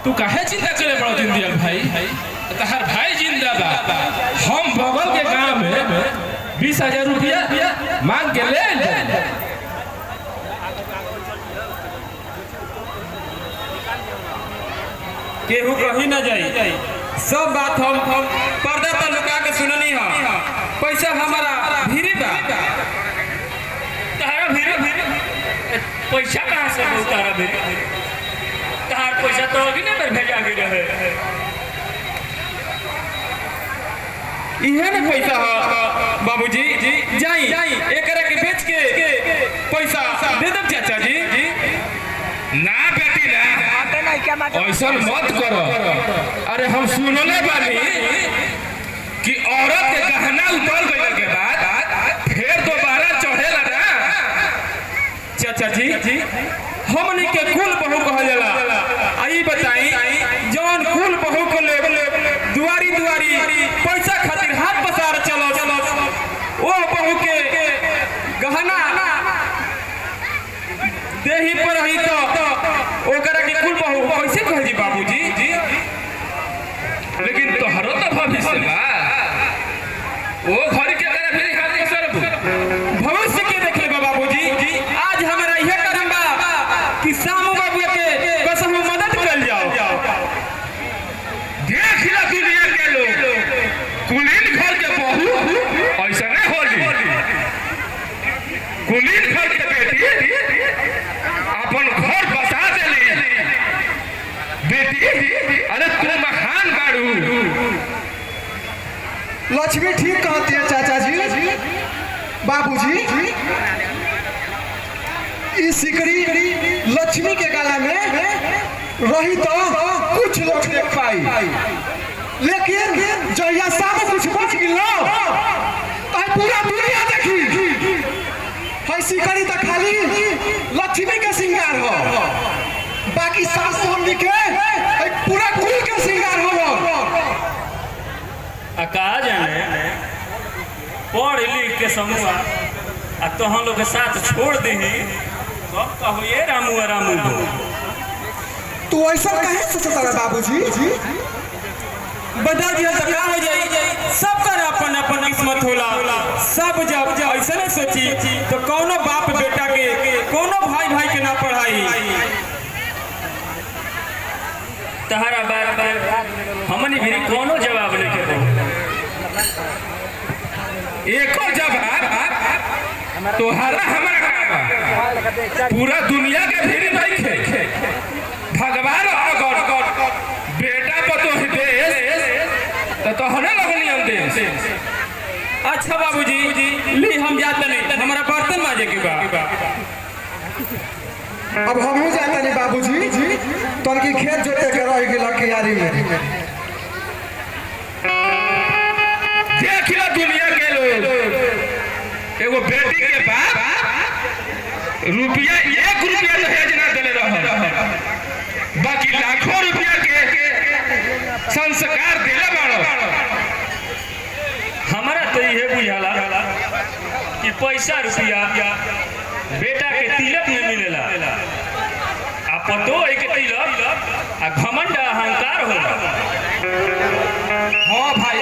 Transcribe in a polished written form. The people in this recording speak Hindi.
तू काहे चिंता करे बड़ा दीनदयाल भाई? तहार भाई जिंदा बा। हम बगल के गांव में 20,000 रुपया मांग के ले केहू कहीं न जाई। सब बात हम पर्दा पर लुका के सुननी है। पैसा हमारा भीरी बा। तारा भीरी पैसा कहाँ से हो? तारा भीरी तार पैसा तो अभी नहीं भेजा गया है। इहे ना पैसा है बाबूजी। जाई एकरा के बेच के पैसा दे दब चाचा जी। ना बेटी ना ऐसा मत करो। अरे हम सुनले बानी कि औरत के गहना उतर गए के बाद फिर दोबारा चढ़ेला ना। चाचा जी हमनी के कुल बहू कहल जाला। आई बताई जौन कुल बहू को ले दुआरी पैसा खातिर हाथ पसार चलो वो बहू के गहना देही पर ही तो ओकरा के कुल बहू कैसे कह जी बाबूजी? लेकिन तोहरो तो भविष्य बा। वो घर के तरह फिर हाथ पसार भविष्य के देख ले बाबूजी। आज हमारा यह कर्म बा कि सामू बाबू के कसम मदद कर जाओ। देख ला दुनिया के लोग कुलीन घर के बहू ऐसा नहीं होली। कुलीन घर के बेटी अपन घर बसा देली। बेटी अरे तू महान बाड़ू। लक्ष्मी ठीक कहती है चाचा जी। बाबूजी इस सिकड़ी लक्ष्मी के गला में रही तो कुछ लोग देख पाई, लेकिन जहिया सब कुछ बच गिलो पूरा दुनिया देखी है सिकड़ी तो खाली लक्ष्मी के श्रृंगार हो, बाकी सास हमनी के पूरा कुल के श्रृंगार हो। कहा जाने पढ़ लिख के समूह आ तो हम लोग के साथ छोड़ दे सब कहो ये रामू रामू। तू ऐसा कहे सोचता है बाबूजी? बता दिया तो क्या हो जाई। सबका अपन अपन किस्मत होला। सब जब ऐसा नहीं सोची तो कोनो बाप बेटा के कोनो भाई के ना पढ़ाई। तहरा बार हमने भी कोनो जवाब नहीं के एको जवाब तोहरा हमारा पूरा दुनिया के भीड़ नहीं खे। भगवान अगर बेटा पतो देश तो तोहरे लगनी हम देश। अच्छा बाबूजी ली हम जाते नहीं हमारा बर्तन माजे के बा। अब हम ही जाते नहीं बाबूजी। तन की खेत जोते के रह गेला कियारी में। देख लो दुनिया के लोग एगो बेटी के बाप रुपया 1 रुपया दहेज ना देले रह, बाकी लाखों रुपया के संस्कार देले बाड़ो। हमारा तो ये बुझाला कि पैसा रुपया बेटा के तिलक में मिलेला आ पतो है के तिलक आ घमंड अहंकार होला। हाँ भाई